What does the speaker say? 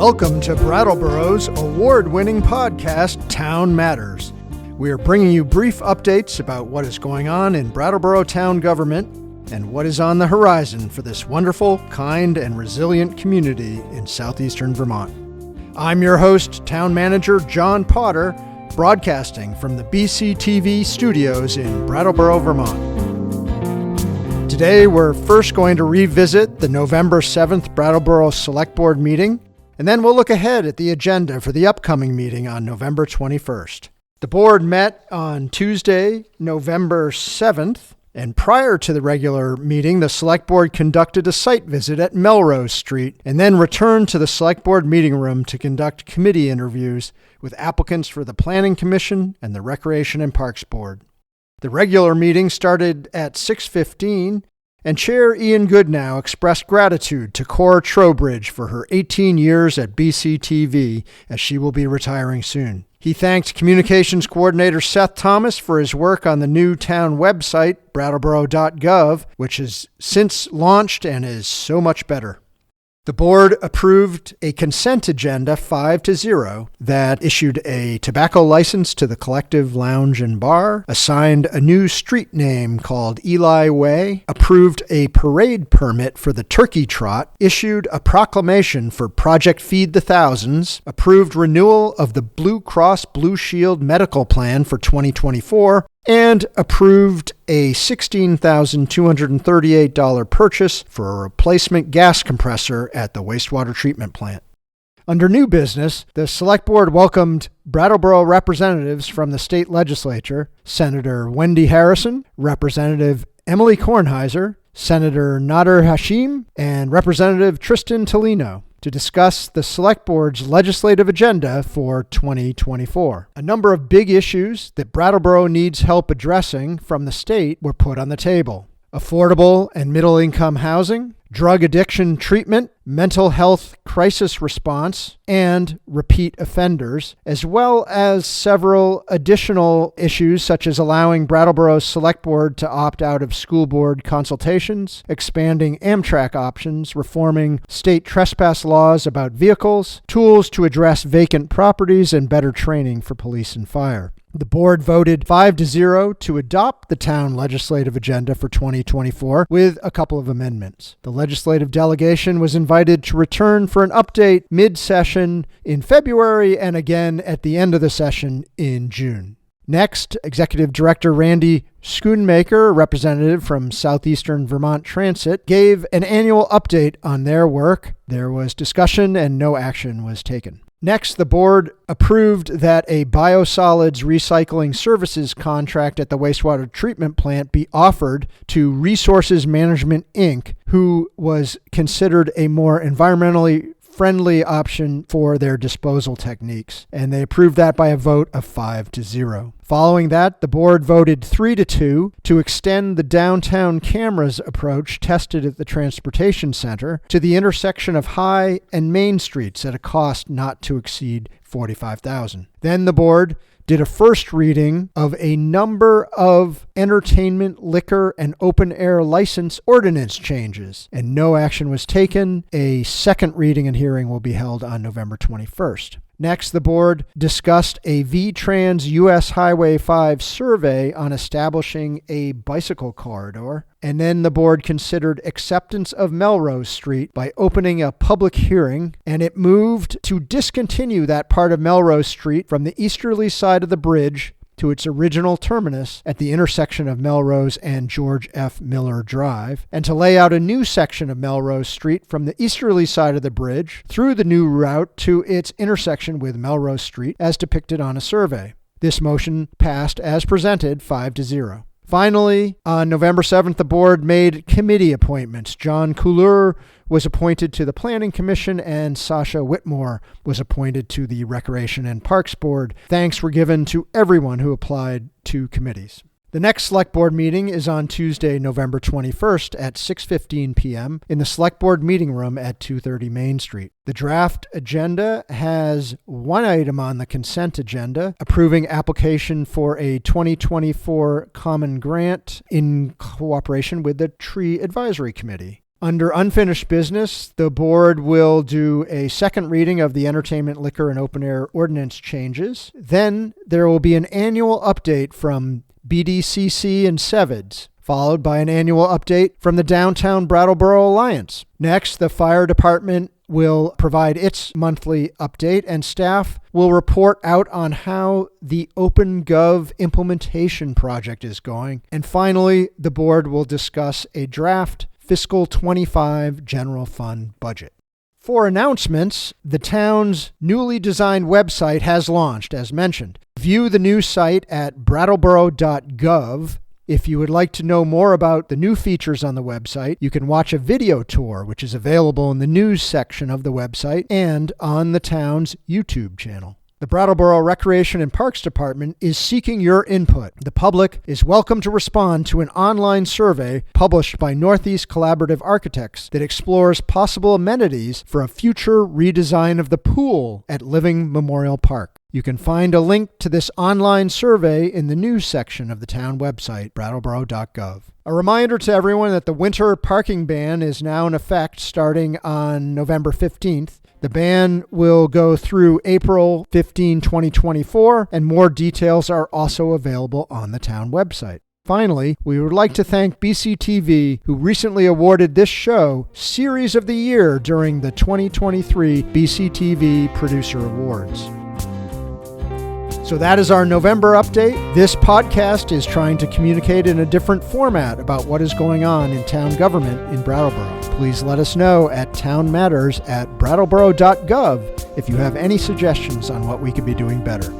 Welcome to Brattleboro's award-winning podcast, Town Matters. We are bringing you brief updates about what is going on in Brattleboro town government and what is on the horizon for this wonderful, kind, and resilient community in southeastern Vermont. I'm your host, Town Manager John Potter, broadcasting from the BCTV studios in Brattleboro, Vermont. Today, we're first going to revisit the November 7th Brattleboro Select Board meeting, and then we'll look ahead at the agenda for the upcoming meeting on November 21st. The board met on Tuesday, November 7th, and prior to the regular meeting, the Select Board conducted a site visit at Melrose Street and then returned to the Select Board meeting room to conduct committee interviews with applicants for the Planning Commission and the Recreation and Parks Board. The regular meeting started at 6:15, and Chair Ian Goodnow expressed gratitude to Cora Trowbridge for her 18 years at BCTV, as she will be retiring soon. He thanked Communications Coordinator Seth Thomas for his work on the new town website, brattleboro.gov, which has since launched and is so much better. The board approved a consent agenda 5-0 that issued a tobacco license to the Collective Lounge and Bar, assigned a new street name called Eli Way, approved a parade permit for the Turkey Trot, issued a proclamation for Project Feed the Thousands, approved renewal of the Blue Cross Blue Shield medical plan for 2024, and approved a $16,238 purchase for a replacement gas compressor at the wastewater treatment plant. Under new business, the Select Board welcomed Brattleboro representatives from the state legislature, Senator Wendy Harrison, Representative Emily Kornheiser, Senator Nader Hashim, and Representative Tristan Tolino, to discuss the Select Board's legislative agenda for 2024. A number of big issues that Brattleboro needs help addressing from the state were put on the table. Affordable and middle-income housing, drug addiction treatment, mental health crisis response, and repeat offenders, as well as several additional issues such as allowing Brattleboro's Select Board to opt out of school board consultations, expanding Amtrak options, reforming state trespass laws about vehicles, tools to address vacant properties, and better training for police and fire. The board voted 5-0 to adopt the town legislative agenda for 2024 with a couple of amendments. The legislative delegation was invited to return for an update mid-session in February and again at the end of the session in June. Next, Executive Director Randy Schoonmaker, a representative from Southeastern Vermont Transit, gave an annual update on their work. There was discussion and no action was taken. Next, the board approved that a biosolids recycling services contract at the wastewater treatment plant be offered to Resources Management, Inc., who was considered a more environmentally friendly option for their disposal techniques, and they approved that by a vote of 5-0. Following that, the board voted 3-2 to extend the downtown cameras approach tested at the Transportation Center to the intersection of High and Main Streets at a cost not to exceed $45,000. Then the board did a first reading of a number of entertainment, liquor, and open-air license ordinance changes, and no action was taken. A second reading and hearing will be held on November 21st. Next, the board discussed a VTrans US Highway 5 survey on establishing a bicycle corridor. And then the board considered acceptance of Melrose Street by opening a public hearing, and it moved to discontinue that part of Melrose Street from the easterly side of the bridge to its original terminus at the intersection of Melrose and George F. Miller Drive, and to lay out a new section of Melrose Street from the easterly side of the bridge through the new route to its intersection with Melrose Street as depicted on a survey. This motion passed as presented 5-0. Finally, on November 7th, the board made committee appointments. John Couleur was appointed to the Planning Commission and Sasha Whitmore was appointed to the Recreation and Parks Board. Thanks were given to everyone who applied to committees. The next Select Board meeting is on Tuesday, November 21st at 6:15 p.m. in the Select Board meeting room at 230 Main Street. The draft agenda has one item on the consent agenda, approving application for a 2024 common grant in cooperation with the Tree Advisory Committee. Under unfinished business, the board will do a second reading of the entertainment, liquor, and open air ordinance changes. Then there will be an annual update from BDCC and SEVIDS, followed by an annual update from the Downtown Brattleboro Alliance. Next, the fire department will provide its monthly update, and staff will report out on how the OpenGov implementation project is going. And finally, the board will discuss a draft fiscal 25 general fund budget. For announcements, the town's newly designed website has launched, as mentioned. View the new site at brattleboro.gov. If you would like to know more about the new features on the website, you can watch a video tour, which is available in the news section of the website and on the town's YouTube channel. The Brattleboro Recreation and Parks Department is seeking your input. The public is welcome to respond to an online survey published by Northeast Collaborative Architects that explores possible amenities for a future redesign of the pool at Living Memorial Park. You can find a link to this online survey in the news section of the town website, brattleboro.gov. A reminder to everyone that the winter parking ban is now in effect starting on November 15th. The ban will go through April 15, 2024, and more details are also available on the town website. Finally, we would like to thank BCTV, who recently awarded this show Series of the Year during the 2023 BCTV Producer Awards. So that is our November update. This podcast is trying to communicate in a different format about what is going on in town government in Brattleboro. Please let us know at townmatters@brattleboro.gov if you have any suggestions on what we could be doing better.